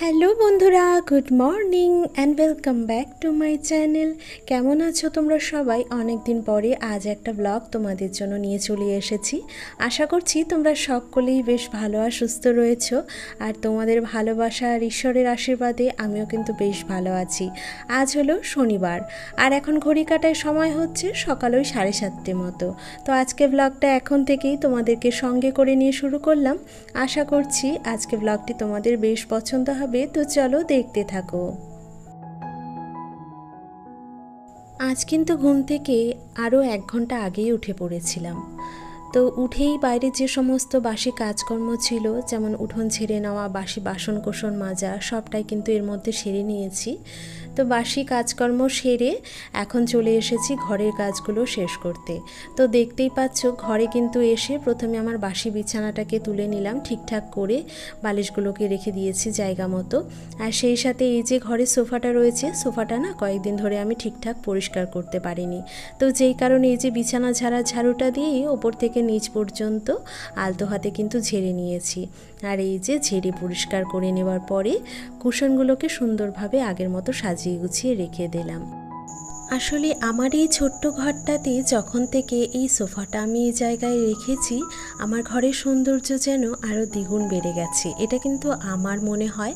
Hello বন্ধুরা, good morning and welcome back to my channel. কেমন আছো তোমরা সবাই? অনেক দিন পরে আজ একটা ব্লগ তোমাদের জন্য নিয়ে চলে এসেছি। আশা করছি তোমরা সকলেই বেশ ভালো আর সুস্থ রয়েছো, আর তোমাদের ভালোবাসা আর ঈশ্বরের আশীর্বাদে আমিও কিন্তু বেশ ভালো আছি। আজ হলো শনিবার, আর এখন ঘড়ি কাটায় সময় হচ্ছে সকাল ওই 7:30 মতো। তো আজকে ব্লগটা এখন থেকেই তোমাদেরকে সঙ্গে করে নিয়ে শুরু করলাম। আশা করছি আজকে ব্লগটি তোমাদের বেশ পছন্দ হবে, তো চলো দেখতে থাকো। আজ কিন্তু ঘুম থেকে আরও 1 ঘন্টা আগেই উঠে পড়েছিলাম। তো উঠেই বাইরে যে সমস্ত বাসি কাজকর্ম ছিল, যেমন উঠোন ঝেড়ে নেওয়া, বাসি বাসন কোসন মাজা, সবটাই কিন্তু এর মধ্যে সেরে নিয়েছি। তো বাসি কাজকর্ম সেরে এখন চলে এসেছি ঘরের কাজগুলো শেষ করতে। তো দেখতেই পাচ্ছ, ঘরে কিন্তু এসে প্রথমে আমার বাসি বিছানাটাকে তুলে নিলাম, ঠিকঠাক করে বালিশগুলোকে রেখে দিয়েছি জায়গা মতো। আর সেই সাথে এই যে ঘরে সোফাটা রয়েছে, সোফাটা না কয়েকদিন ধরে আমি ঠিকঠাক পরিষ্কার করতে পারিনি। তো যেই কারণে এই যে বিছানা ঝাড়ুটা দিয়েই ওপর থেকে নিচ পর্যন্ত আলতো হাতে কিন্তু ঝেড়ে নিয়েছি। আর এই যে ঝেড়ে পরিষ্কার করে নেওয়ার পরে কুশনগুলোকে সুন্দরভাবে আগের মতো সাজিয়ে গুছিয়ে রেখে দিলাম। আসলে আমার এই ছোট্ট ঘরটাতে যখন থেকে এই সোফাটা আমি এই জায়গায় রেখেছি, আমার ঘরের সৌন্দর্য যেন আরও দ্বিগুণ বেড়ে গেছে, এটা কিন্তু আমার মনে হয়।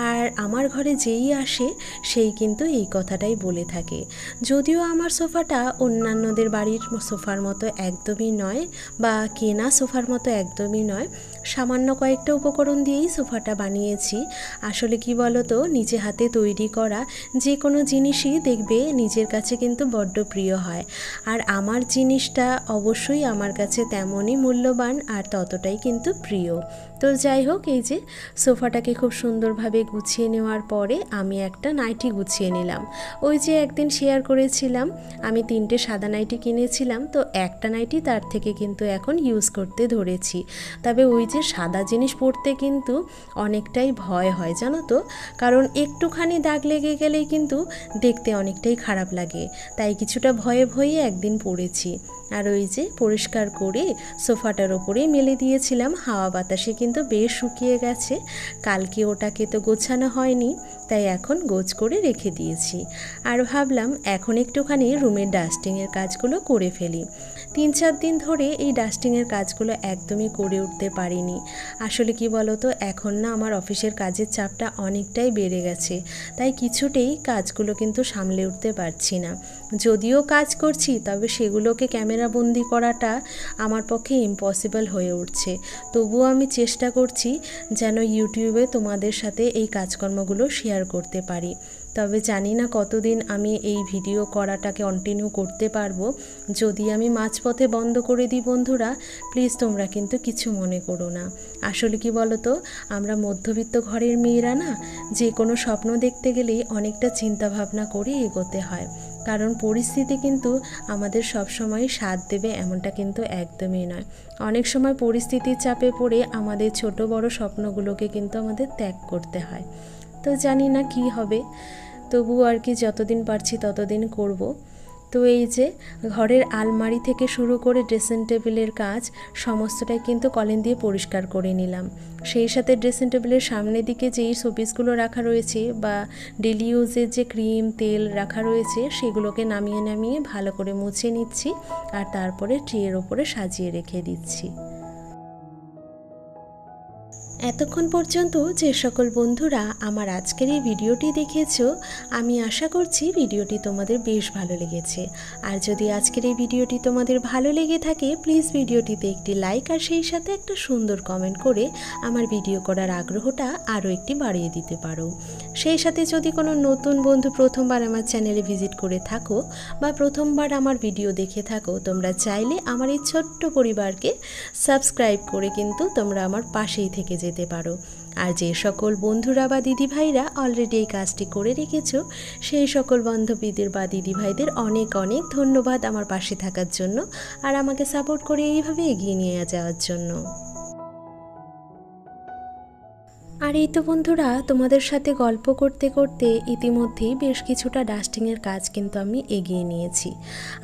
আর আমার ঘরে যেই আসে সেই কিন্তু এই কথাটাই বলে থাকে। যদিও আমার সোফাটা অন্যান্যদের বাড়ির সোফার মতো একদমই নয়, বা কেনা সোফার মতো একদমই নয়, সামান্য কয়েকটা উপকরণ দিয়েই সোফাটা বানিয়েছি। আসলে কি বলো তো, নিজে হাতে তৈরি করা যে কোনো জিনিসই দেখবে নিজের কাছে কিন্তু বড্ড প্রিয় হয়। আর আমার জিনিসটা অবশ্যই আমার কাছে তেমনই মূল্যবান আর ততটাই কিন্তু প্রিয়। তো যাই হোক, এই যে সোফাটাকে খুব সুন্দরভাবে গুছিয়ে নেওয়ার পরে আমি একটা নাইটি গুছিয়ে নিলাম। ওই যে একদিন শেয়ার করেছিলাম আমি 3টে সাদা নাইটি কিনেছিলাম, তো একটা নাইটি তার থেকে কিন্তু এখন ইউজ করতে ধরেছি। তবে ওই যে সাদা জিনিস পরতে কিন্তু অনেকটাই ভয় হয় জানো তো, কারণ একটুখানি দাগ লেগে গেলেই কিন্তু দেখতে অনেকটাই খারাপ লাগে। তাই কিছুটা ভয়ে ভয়ে একদিন পরেছি। আর ওই যে পরিষ্কার করে সোফাটার ওপরেই মেলে দিয়েছিলাম, হাওয়া বাতাসে কিন্তু বেশ শুকিয়ে গেছে। কালকে ওটাকে তো গোছানো হয়নি, তাই এখন গোছ করে রেখে দিয়েছি। আর ভাবলাম এখন একটুখানি রুমের ডাস্টিংয়ের কাজগুলো করে ফেলি। 3-4 দিন ধরে এই ডাস্টিংয়ের কাজগুলো একদমই করে উঠতে পারিনি। আসলে কি বলো তো, এখন না আমার অফিসের কাজের চাপটা অনেকটাই বেড়ে গেছে, তাই কিছুতেই কাজগুলো কিন্তু সামলে উঠতে পারছি না। যদিও কাজ করছি, তবে সেগুলোকে ক্যামেরাবন্দি করাটা আমার পক্ষে ইম্পসিবল হয়ে উঠছে। তবুও আমি চেষ্টা করছি যেন ইউটিউবে তোমাদের সাথে এই কাজকর্মগুলো শেয়ার করতে পারি। তবে জানি না কতদিন আমি এই ভিডিও করাটাকে কন্টিনিউ করতে পারবো। যদি আমি মাঝপথে বন্ধ করে দিই বন্ধুরা, প্লিজ তোমরা কিন্তু কিছু মনে করো না। আসলে কি বলো তো, আমরা মধ্যবিত্ত ঘরের মেয়েরা না, যে কোনো স্বপ্ন দেখতে গেলেই অনেকটা চিন্তা ভাবনা করে এগোতে হয়। কারণ পরিস্থিতি কিন্তু আমাদের সব সময় সাথ দেবে এমনটা কিন্তু একদমই নয়। অনেক সময় পরিস্থিতির চাপে পড়ে আমাদের ছোট বড় স্বপ্নগুলোকে কিন্তু আমাদের ত্যাগ করতে হয়। তো জানি না কি হবে, তবুও আর কি যতদিন পারছি ততদিন করব। তো এই যে ঘরের আলমারি থেকে শুরু করে ড্রেসিং টেবিলের কাজ সমস্তটাই কিন্তু কলিন দিয়ে পরিষ্কার করে নিলাম। সেই সাথে ড্রেসিং টেবিলের সামনের দিকে যেই শোপিসগুলো রাখা রয়েছে বা ডেলি ইউজের যে ক্রিম তেল রাখা রয়েছে, সেগুলোকে নামিয়ে নামিয়ে ভালো করে মুছে নিচ্ছি, আর তারপরে ট্রের ওপরে সাজিয়ে রেখে দিচ্ছি। এতক্ষণ পর্যন্ত যে সকল বন্ধুরা আমার আজকের এই ভিডিওটি দেখেছো, আমি আশা করছি ভিডিওটি তোমাদের বেশ ভালো লেগেছে। আর যদি আজকের এই ভিডিওটি তোমাদের ভালো লেগে থাকে, প্লিজ ভিডিওটিতে একটি লাইক আর সেই সাথে একটা সুন্দর কমেন্ট করে আমার ভিডিও করার আগ্রহটা আরও একটি বাড়িয়ে দিতে পারো। সেই সাথে যদি কোনো নতুন বন্ধু প্রথমবার আমার চ্যানেলে ভিজিট করে থাকো বা প্রথমবার আমার ভিডিও দেখে থাকো, তোমরা চাইলে আমার এই ছোট্ট পরিবারকে সাবস্ক্রাইব করে কিন্তু তোমরা আমার পাশেই থেকে যেতে পারো। আর যে সকল বন্ধুরা বা দিদিভাইরা অলরেডি এই কাজটি করে রেখেছো, সেই সকল বান্ধবীদের বা দিদিভাইদের অনেক অনেক ধন্যবাদ আমার পাশে থাকার জন্য আর আমাকে সাপোর্ট করে এইভাবে এগিয়ে নিয়ে যাওয়ার জন্য। আর এই তো বন্ধুরা, তোমাদের সাথে গল্প করতে করতে ইতিমধ্যেই বেশ কিছুটা ডাস্টিংয়ের কাজ কিন্তু আমি এগিয়ে নিয়েছি।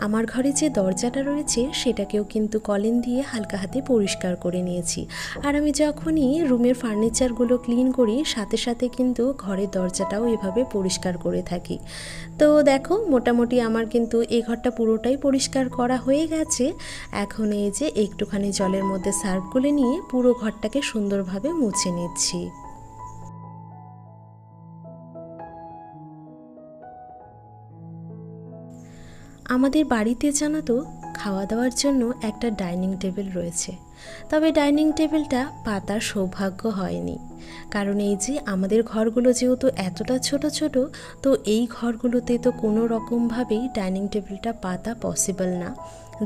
আমার ঘরে যে দরজাটা রয়েছে সেটাকেও কিন্তু কলিন দিয়ে হালকা হাতে পরিষ্কার করে নিয়েছি। আর আমি যখনই রুমের ফার্নিচারগুলো ক্লিন করি সাথে সাথে কিন্তু ঘরের দরজাটাও এভাবে পরিষ্কার করে থাকি। তো দেখো, মোটামুটি আমার কিন্তু এই ঘরটা পুরোটাই পরিষ্কার করা হয়ে গেছে। এখন এই যে একটুখানি জলের মধ্যে সার্ফ গুলে নিয়ে পুরো ঘরটাকে সুন্দরভাবে মুছে নিচ্ছি। আমাদের বাড়িতে জানো তো, খাওয়া দাওয়ার জন্য একটা ডাইনিং টেবিল রয়েছে, তবে ডাইনিং টেবিলটা পাতার সৌভাগ্য হয়নি। কারণ এই যে আমাদের ঘরগুলো যেহেতু এতটা ছোট ছোট, তো এই ঘরগুলোতে তো কোনো রকমভাবেই ডাইনিং টেবিলটা পাতা পসিবল না,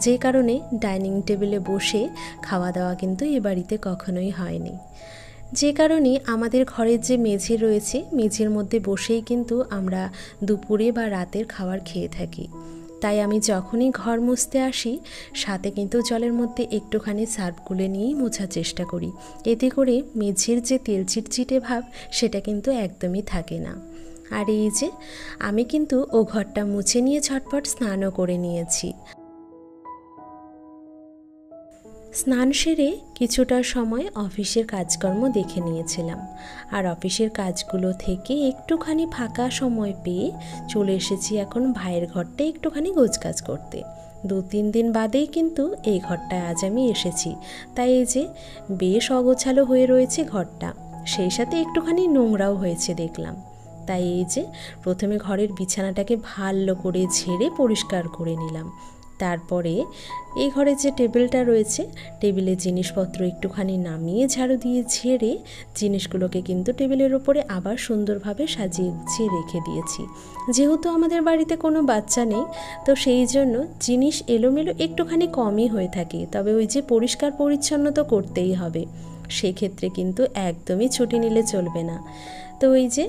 যে কারণে ডাইনিং টেবিলে বসে খাওয়া দাওয়া কিন্তু এ বাড়িতে কখনোই হয়নি। যে কারণে আমাদের ঘরের যে মেঝে রয়েছে, মেঝের মধ্যে বসেই কিন্তু আমরা দুপুরে বা রাতের খাবার খেয়ে থাকি। তাই আমি যখনই ঘর মুছতে আসি সাথে কিন্তু জলের মধ্যে একটুখানি সার্ফ গুলে নিয়েই মোছার চেষ্টা করি। এতে করে মেঝের যে তেল চিটচিটে ভাব সেটা কিন্তু একদমই থাকে না। আর এই যে আমি কিন্তু ও ঘরটা মুছে নিয়ে ঝটপট স্নানও করে নিয়েছি। স্নান সেরে কিছুটা সময় অফিসের কাজকর্ম দেখে নিয়েছিলাম। আর অফিসের কাজগুলো থেকে একটুখানি ফাঁকা সময় পেয়ে চলে এসেছি এখন ভাইয়ের ঘরটা একটুখানি গোছগাছ করতে। 2-3 দিন বাদেই কিন্তু এই ঘরটায় আজ আমি এসেছি, তাই এই যে বেশ অগোছালো হয়ে রয়েছে ঘরটা, সেই সাথে একটুখানি নোংরাও হয়েছে দেখলাম। তাই এই যে প্রথমে ঘরের বিছানাটাকে ভালো করে ঝেড়ে পরিষ্কার করে নিলাম। তারপরে এই ঘরে যে টেবিলটা রয়েছে, টেবিলের জিনিসপত্র একটুখানি নামিয়ে ঝাড়ু দিয়ে ঝেড়ে জিনিসগুলোকে কিন্তু টেবিলের ওপরে আবার সুন্দরভাবে সাজিয়ে গুছিয়ে রেখে দিয়েছি। যেহেতু আমাদের বাড়িতে কোনো বাচ্চা নেই, তো সেই জন্য জিনিস এলোমেলো একটুখানি কমই হয়ে থাকে, তবে ওই যে পরিষ্কার পরিচ্ছন্ন তো করতেই হবে, সেক্ষেত্রে কিন্তু একদমই ছুটি নিলে চলবে না। তো ওই যে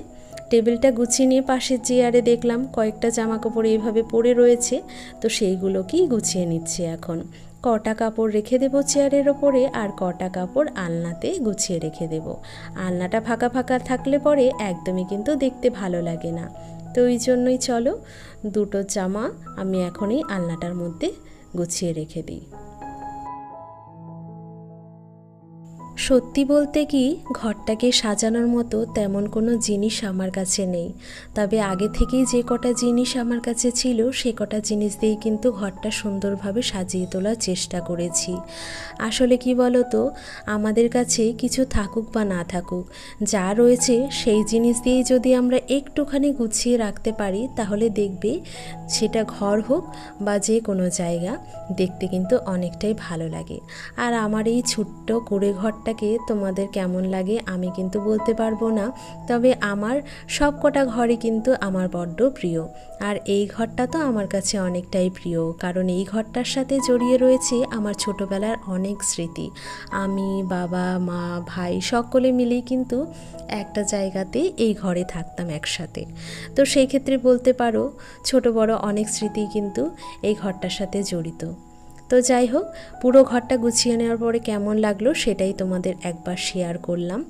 টেবিলটা গুছিয়ে নিয়ে পাশের চেয়ারে দেখলাম কয়েকটা জামাকাপড় এইভাবে পড়ে রয়েছে, তো সেইগুলোকেই গুছিয়ে নিচ্ছি। এখন কটা কাপড় রেখে দেবো চেয়ারের ওপরে, আর কটা কাপড় আলনাতে গুছিয়ে রেখে দেব। আলনাটা ফাঁকা ফাঁকা থাকলে পরে একদমই কিন্তু দেখতে ভালো লাগে না। তো ওই জন্যই চলো, দুটো জামা আমি এখনই আলনাটার মধ্যে গুছিয়ে রেখে দিই। সত্যি বলতে কি, ঘরটাকে সাজানোর মতো তেমন কোনো জিনিস আমার কাছে নেই, তবে আগে থেকেই যে কটা জিনিস আমার কাছে ছিল সে কটা জিনিস দিয়েই কিন্তু ঘরটা সুন্দরভাবে সাজিয়ে তোলার চেষ্টা করেছি। আসলে কি বলো তো, আমাদের কাছে কিছু থাকুক বা না থাকুক, যা রয়েছে সেই জিনিস দিয়েই যদি আমরা একটুখানি গুছিয়ে রাখতে পারি, তাহলে দেখবে সেটা ঘর হোক বা যে কোনো জায়গা, দেখতে কিন্তু অনেকটাই ভালো লাগে। আর আমার এই ছোট্ট কুঁড়ে ঘরটাকে তোমাদের কেমন লাগে আমি কিন্তু বলতে পারবো না, তবে আমার সব কটা ঘরই কিন্তু আমার বড্ড প্রিয়। আর এই ঘরটা তো আমার কাছে অনেকটাই প্রিয়, কারণ এই ঘরটার সাথে জড়িয়ে রয়েছে আমার ছোটোবেলার অনেক স্মৃতি। আমি, বাবা, মা, ভাই সকলে মিলেই কিন্তু একটা জায়গাতে এই ঘরে থাকতাম একসাথে। তো সেই ক্ষেত্রে বলতে পারো ছোট বড় অনেক স্মৃতি কিন্তু এই ঘরটার সাথে জড়িত। তো যাই হোক, পুরো ঘরটা গুছিয়ে নেওয়ার পরে কেমন লাগলো সেটাই তোমাদের একবার শেয়ার করলাম।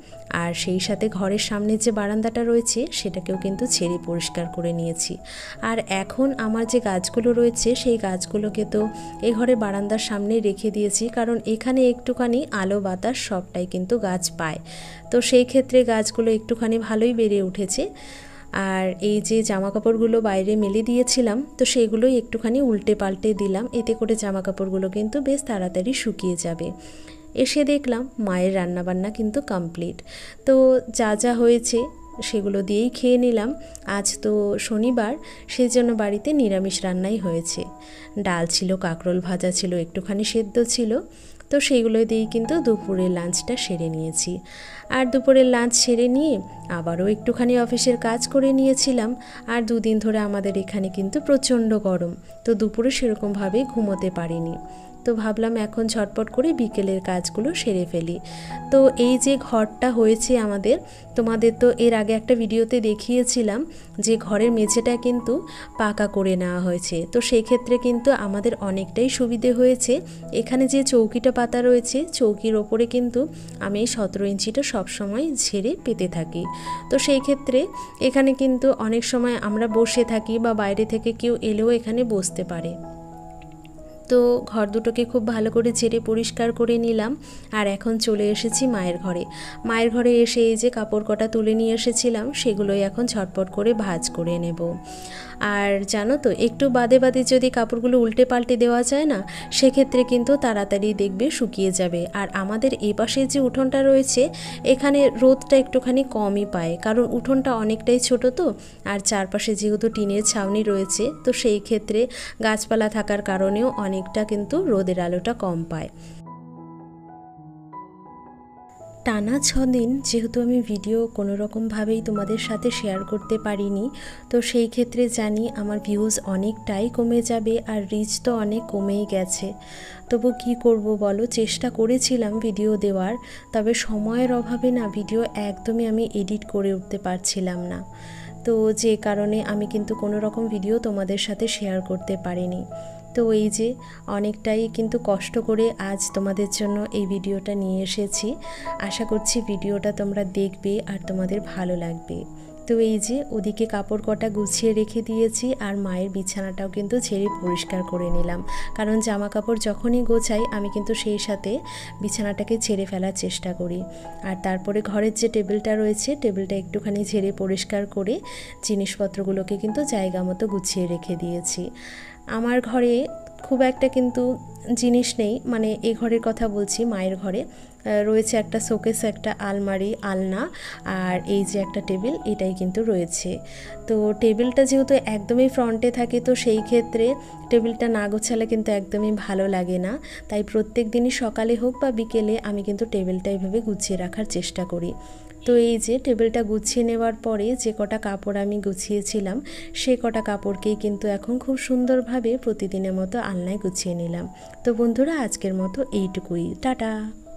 আর সেই সাথে ঘরের সামনে যে বারান্দাটা রয়েছে সেটাকেও কিন্তু ছেড়ে পরিষ্কার করে নিয়েছি। আর এখন আমার যে গাছগুলো রয়েছে সেই গাছগুলোকে তো এই ঘরে বারান্দার সামনে রেখে দিয়েছি, কারণ এখানে একটুখানি আলো বাতাস সবটাই কিন্তু গাছ পায়। তো সেই ক্ষেত্রে গাছগুলো একটুখানি ভালোই বেড়ে উঠেছে। আর এই যে জামাকাপড়গুলো বাইরে মেলে দিয়েছিলাম, তো সেগুলোই একটুখানি উল্টে পাল্টে দিলাম, এতে করে জামাকাপড়গুলো কিন্তু বেশ তাড়াতাড়ি শুকিয়ে যাবে। এসে দেখলাম মায়ের রান্নাবান্না কিন্তু কমপ্লিট। তো যা যা হয়েছে সেগুলো দিয়েই খেয়ে নিলাম। আজ তো শনিবার, সেই জন্য বাড়িতে নিরামিষ রান্নাই হয়েছে। ডাল ছিল, কাঁকরোল ভাজা ছিল, একটুখানি সেদ্ধ ছিল। তো সেইগুলো দিয়েই কিন্তু দুপুরের লাঞ্চটা সেরে নিয়েছি। আর দুপুরের লাঞ্চ সেরে নিয়ে আবারও একটুখানি অফিসের কাজ করে নিয়েছিলাম। আর 2 দিন ধরে আমাদের এখানে কিন্তু প্রচণ্ড গরম, তো দুপুরে সেরকমভাবে ঘুমোতে পারিনি। তো ভাবলাম এখন ঝটপট করে বিকেলের কাজগুলো সেরে ফেলি। তো এই যে ঘরটা হয়েছে আমাদের, তোমাদের তো এর আগে একটা ভিডিওতে দেখিয়েছিলাম যে ঘরের মেঝেটা কিন্তু পাকা করে নেওয়া হয়েছে। তো সেই ক্ষেত্রে কিন্তু আমাদের অনেকটাই সুবিধে হয়েছে। এখানে যে চৌকিটা পাতা রয়েছে, চৌকির ওপরে কিন্তু আমি 17 ইঞ্চিটা সবসময় ঝেড়ে পেতে থাকি। তো সেই ক্ষেত্রে এখানে কিন্তু অনেক সময় আমরা বসে থাকি বা বাইরে থেকে কেউ এলেও এখানে বসতে পারে। তো ঘর দুটোকে খুব ভালো করে ঝেড়ে পরিষ্কার করে নিলাম। আর এখন চলে এসেছি মায়ের ঘরে। মায়ের ঘরে এসে এই যে কাপড় কটা তুলে নিয়ে এসেছিলাম, সেগুলোই এখন ঝটপট করে ভাঁজ করে নেব। আর জানো তো, একটু বাদে বাদে যদি কাপড়গুলো উল্টে পাল্টে দেওয়া যায় না, সেক্ষেত্রে কিন্তু তাড়াতাড়ি দেখবে শুকিয়ে যাবে। আর আমাদের এই পাশে যে উঠোনটা রয়েছে, এখানে রোদটা একটুখানি কমই পায়, কারণ উঠোনটা অনেকটাই ছোট তো। আর চারপাশে যেহেতু টিনের ছাউনি রয়েছে, তো সেই ক্ষেত্রে গাছপালা থাকার কারণেও অনেকটা কিন্তু রোদের আলোটা কম পায়। টানা 6 দিন যেহেতু আমি ভিডিও কোনো রকমভাবেই তোমাদের সাথে শেয়ার করতে পারিনি, তো সেই ক্ষেত্রে জানি আমার ভিউজ অনেকটাই কমে যাবে আর রিচ তো অনেক কমেই গেছে। তবু কি করব বলো, চেষ্টা করেছিলাম ভিডিও দেওয়ার, তবে সময়ের অভাবে না ভিডিও একদমই আমি এডিট করে উঠতে পারছিলাম না। তো যে কারণে আমি কিন্তু কোনো রকম ভিডিও তোমাদের সাথে শেয়ার করতে পারিনি। তো এই যে অনেকটাই কিন্তু কষ্ট করে আজ তোমাদের জন্য এই ভিডিওটা নিয়ে এসেছি। আশা করছি ভিডিওটা তোমরা দেখবে আর তোমাদের ভালো লাগবে। তো এই যে ওদিকে কাপড় কটা গুছিয়ে রেখে দিয়েছি, আর মায়ের বিছানাটাও কিন্তু ঝেড়ে পরিষ্কার করে নিলাম, কারণ জামা কাপড় যখনই গোছাই আমি কিন্তু সেই সাথে বিছানাটাকে ঝেড়ে ফেলার চেষ্টা করি। আর তারপরে ঘরের যে টেবিলটা রয়েছে, টেবিলটা একটুখানি ঝেড়ে পরিষ্কার করে জিনিসপত্রগুলোকে কিন্তু জায়গা মতো গুছিয়ে রেখে দিয়েছি। আমার ঘরে খুব একটা কিন্তু জিনিস নেই, মানে এই ঘরের কথা বলছি, মায়ের ঘরে রয়েছে একটা শোকেস, একটা আলমারি, আলনা, আর এই যে একটা টেবিল, এটাই কিন্তু রয়েছে। তো টেবিলটা যেহেতু একদমই ফ্রন্টে থাকে, তো সেই ক্ষেত্রে টেবিলটা না গোছালে কিন্তু একদমই ভালো লাগে না। তাই প্রত্যেক দিনই সকালে হোক বা বিকেলে আমি কিন্তু টেবিলটা এইভাবে গুছিয়ে রাখার চেষ্টা করি। তো এই যে টেবিলটা গুছিয়ে নেওয়ার পরে যে কটা কাপড় আমি গুছিয়েছিলাম, সে কটা কাপড়কেই কিন্তু এখন খুব সুন্দরভাবে প্রতিদিনের মতো আলনায় গুছিয়ে নিলাম। তো বন্ধুরা, আজকের মতো এইটুকুই, টাটা।